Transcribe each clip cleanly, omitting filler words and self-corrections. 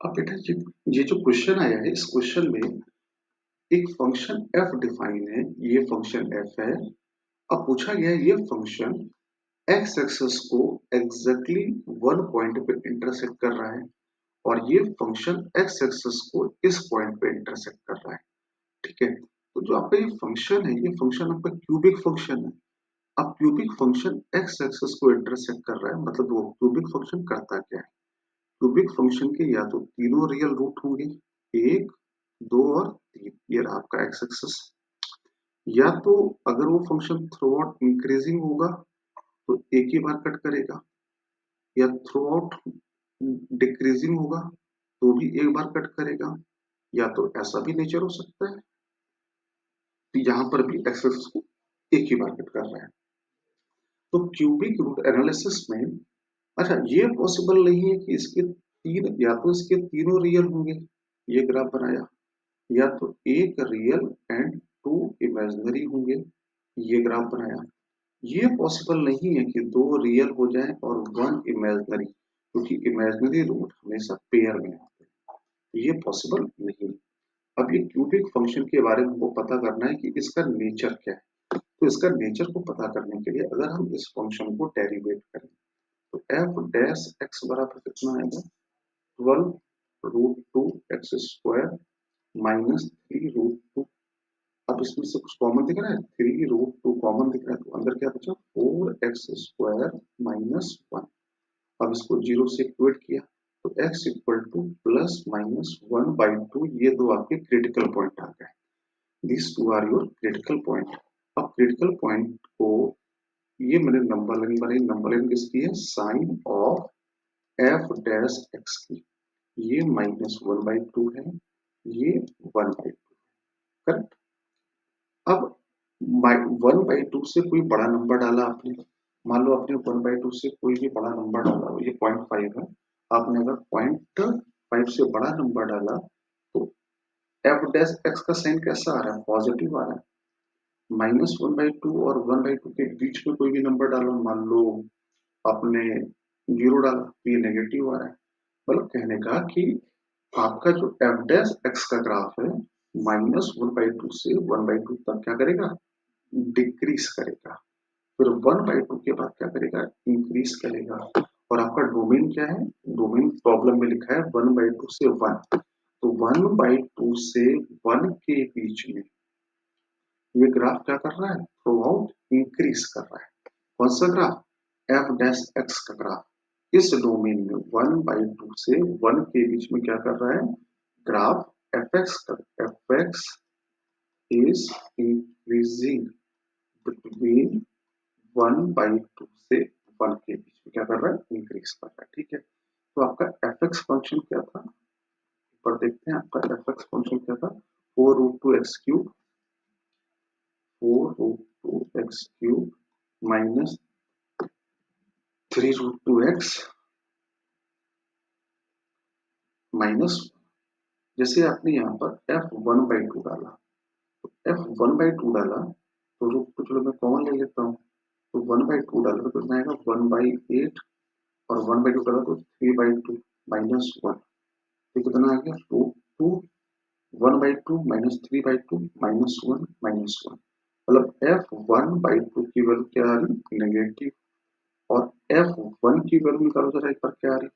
अब बेटा ये जो क्वेश्चन आया है, इस क्वेश्चन में एक फंक्शन एफ डिफाइन है, ये फंक्शन एफ है। अब पूछा गया है ये फंक्शन एक्स एक्सिस को एग्जैक्टली वन पॉइंट पे इंटरसेक्ट कर रहा है और ये फंक्शन एक्स एक्सिस को इस पॉइंट पे इंटरसेक्ट कर रहा है। ठीक है, तो जो आपका ये फंक्शन है, ये फंक्शन आपका क्यूबिक फंक्शन है। अब क्यूबिक फंक्शन एक्स एक्सिस को इंटरसेक्ट कर रहा है, मतलब वो क्यूबिक फंक्शन करता क्या है? क्यूबिक फंक्शन के या तो तीनों रियल रूट होंगे, एक, दो और तीन, ये रहा आपका एक्स एक्सिस। या तो अगर वो फंक्शन थ्रू आउट इंक्रीजिंग होगा तो एक ही बार कट करेगा, या थ्रू आउट डिक्रीजिंग होगा तो भी एक बार कट करेगा, या तो ऐसा भी नेचर हो सकता है कि यहाँ पर भी एक्स एक्सिस को एक ही बार कट कर रहा है। तो क्यूबिक रूट एनालिसिस में अच्छा ये पॉसिबल नहीं है कि इसके तीन, या तो इसके तीनों रियल होंगे, ये ग्राफ बनाया, या तो एक रियल एंड टू इमेजिनरी होंगे, ये ग्राफ बनाया। ये पॉसिबल नहीं है कि दो रियल हो जाए और वन इमेजिनरी, क्योंकि इमेजिनरी रूट हमेशा पेयर में आते हैं, ये पॉसिबल नहीं है। अब ये क्यूबिक फंक्शन के बारे में हमको पता करना है कि इसका नेचर क्या है। तो इसका नेचर को पता करने के लिए अगर हम इस फंक्शन को डेरिवेट करें तो एफ डैश एक्स बराबर कितना आएगा? 12 root two x square minus 3 root 2। अब इसमें से कुछ कॉमन दिख रहा है, 3 रूट 2 कॉमन दिख रहा है, तो अंदर क्या बचा? 4x² minus 1। अब इसको जीरो से इक्वेट किया तो x equal to plus minus 1/2, ये दो आपके क्रिटिकल पॉइंट आ गए। This two are your critical point. अब क्रिटिकल पॉइंट को ये मैंने नंबर लाइन बनाई, नंबर लाइन किसकी है? Sign of f dash x की। ये -1/2 है, ये 1/2, करेक्ट। अब 1/2 से कोई बड़ा नंबर डाला आपने, मान लो आपने 1/2 से कोई भी बड़ा नंबर डाला, ये 0.5 है, आपने अगर 0.5 से बड़ा नंबर डाला तो एफ डैश एक्स का साइन कैसा आ रहा है? पॉजिटिव आ रहा है। -1/2 और 1/2 के बीच में कोई भी नंबर डालो, मान लो आपने 0 डाला तो ये नेगेटिव आ रहा है। मतलब कहने का कि आपका जो एफ डैश एक्स का ग्राफ है, -1/2 से 1/2 तक क्या करेगा? डिक्रीज करेगा। फिर 1/2 के बाद क्या करेगा? इंक्रीज करेगा। और आपका डोमेन क्या है? डोमेन प्रॉब्लम में लिखा है 1/2 से 1, तो 1/2 से 1 के बीच में ये ग्राफ क्या कर रहा है? थ्रू आउट इंक्रीज कर रहा है। कौन सा ग्राफ? एफ डैश एक्स का ग्राफ इस डोमेन में 1/2 से 1 के बीच में क्या कर रहा है? Graph F x is increasing between 1/2 से 1 के बीच में क्या कर रहा है? इंक्रीज कर रहा है। ठीक है, तो आपका एफ एक्स फंक्शन क्या था? ऊपर देखते हैं आपका एफ एक्स फंक्शन क्या था? 4√2x³ 4√2x³ minus 3√2x minus, जैसे आपने यहाँ पर f1/2 डाला, तो f1/2 डाला तो रूट को चलो मैं कॉमन ले लेता हूँ, तो 1/2 डाला तो कितना आएगा? 1/8, और 1/2 डाला तो 3/2 माइनस 1, तो कितना आ गया? रूट 2। 1/2 माइनस 3/2 -1 मतलब f1/2 की वैल्यू क्या आ रही? नेगेटिव। और f1 की वैल्यू निकालो जरा एक बार, क्या आ रही?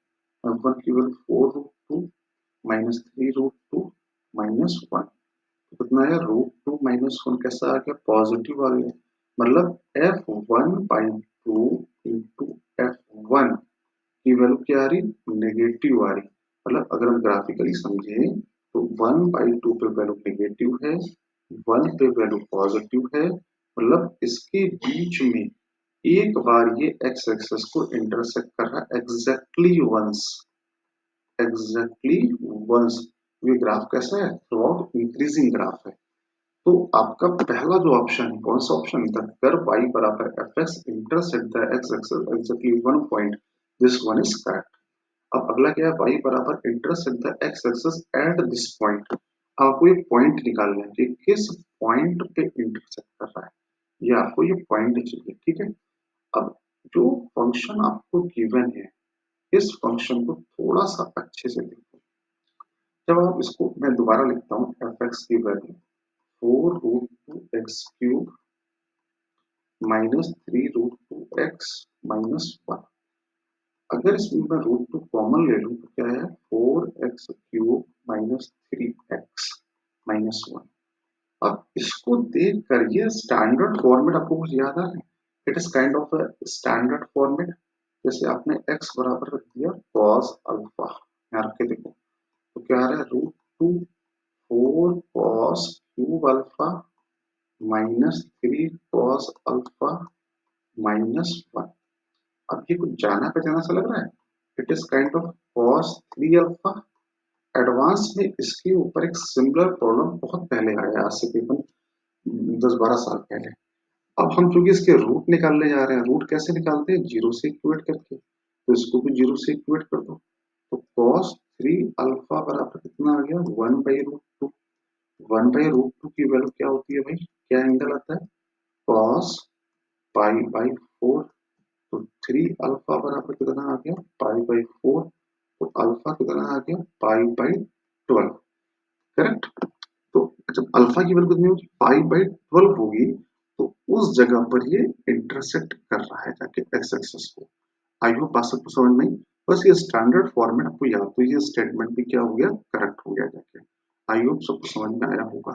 f1 की वैल्यू 4√2 माइनस 3√2 -1, तो कितना आया? √2 -1 कैसा आ गया? पॉजिटिव आ गया। मतलब f1/2 इंटू f1 की वैल्यू क्या आ रही? नेगेटिव आ रही। मतलब अगर हम ग्राफिकली समझे तो 1/2 पे वैल्यू नेगेटिव है, 1 पे वैल्यू पॉजिटिव है, मतलब इसके बीच में एक बार ये एक्स एक्सेस को इंटरसेक्ट कर रहा है एग्जैक्टली वंस, एग्जैक्टली वंस। ये ग्राफ कैसा है? थ्रू आउट इंक्रीजिंग ग्राफ है। तो आपका पहला जो ऑप्शन है, कौन सा ऑप्शन? द कर्व y बराबर fx intersect the x axis exactly one point, this one is correct. अब अगला क्या है? y बराबर intersect the x axis at this point. आपको ये पॉइंट निकालना है कि किस पॉइंट पे इंटरसेक्ट कर रहा है, ये आपको ये पॉइंट चाहिए। ठीक है, अब जो फंक्शन आपको गिवन है, इस फंक्शन को थोड़ा सा अच्छे से देखो। जब आप इसको मैं दोबारा लिखता हूँ एफ एक्स की वैल्यू 4√2x³ -3√2x-1। अगर इसमें मैं √2 कॉमन ले लूँ तो क्या है 4x³ -3x-1। अब इसको देखकर ये स्टैंडर्ड फॉर्मेट आपको कुछ याद आ रहा है? It is kind of a standard format. जैसे आपने x बराबर रख दिया cos अल्फा, यहाँ रख के देखो तो क्या आ रहा है √2 4 cos cube alpha -3 cos alpha -1। अब ये कुछ जाना पहचाना सा लग रहा है। It is kind of cos 3 alpha. Advance में इसके ऊपर एक सिमिलर प्रॉब्लम बहुत पहले आया, आज से तकरीबन 10-12 साल पहले। अब हम चूंकि इसके रूट निकालने जा रहे हैं, रूट कैसे निकालते हैं? जीरो से इक्वेट करके। तो इसको भी जीरो से इक्वेट कर दो। तो cos 3 अल्फा बराबर कितना आ गया 1/√2। 1/√2 की वैल्यू क्या होती है भाई? क्या एंगल आता है? cos π/4। तो 3 अल्फा बराबर कितना आ गया π/4। तो अल्फा कितना आ गया π/12। करेक्ट। तो जब अल्फा की वैल्यू कितनी होगी 5/12 होगी, तो उस जगह पर ये इंटरसेक्ट कर रहा है जाके एक्स एक्सिस को। आई होप बात सबको समझ में आई। बस ये स्टैंडर्ड फॉर्मेट आपको याद, तो ये स्टेटमेंट भी क्या हो गया, करेक्ट हो गया जाके। आई होप सबको समझ में आया होगा।